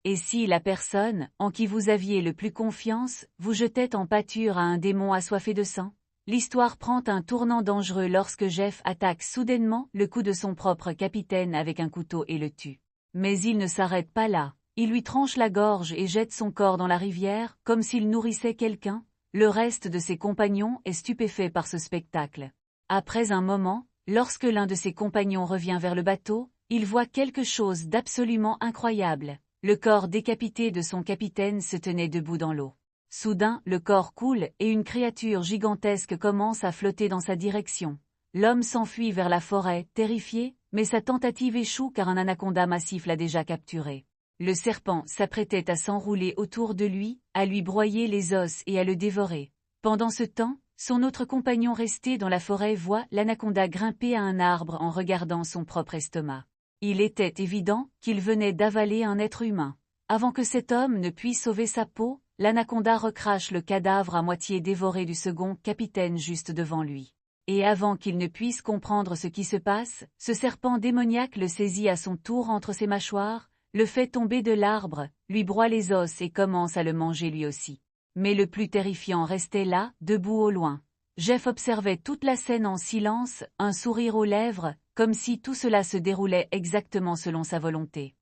Et si la personne, en qui vous aviez le plus confiance, vous jetait en pâture à un démon assoiffé de sang? L'histoire prend un tournant dangereux lorsque Jeff attaque soudainement le cou de son propre capitaine avec un couteau et le tue. Mais il ne s'arrête pas là. Il lui tranche la gorge et jette son corps dans la rivière, comme s'il nourrissait quelqu'un. Le reste de ses compagnons est stupéfait par ce spectacle. Après un moment, lorsque l'un de ses compagnons revient vers le bateau, il voit quelque chose d'absolument incroyable. Le corps décapité de son capitaine se tenait debout dans l'eau. Soudain, le corps coule et une créature gigantesque commence à flotter dans sa direction. L'homme s'enfuit vers la forêt, terrifié, mais sa tentative échoue car un anaconda massif l'a déjà capturé. Le serpent s'apprêtait à s'enrouler autour de lui, à lui broyer les os et à le dévorer. Pendant ce temps, son autre compagnon resté dans la forêt voit l'anaconda grimper à un arbre en regardant son propre estomac. Il était évident qu'il venait d'avaler un être humain. Avant que cet homme ne puisse sauver sa peau, l'anaconda recrache le cadavre à moitié dévoré du second capitaine juste devant lui. Et avant qu'il ne puisse comprendre ce qui se passe, ce serpent démoniaque le saisit à son tour entre ses mâchoires, le fait tomber de l'arbre, lui broie les os et commence à le manger lui aussi. Mais le plus terrifiant restait là, debout au loin. Jeff observait toute la scène en silence, un sourire aux lèvres, comme si tout cela se déroulait exactement selon sa volonté.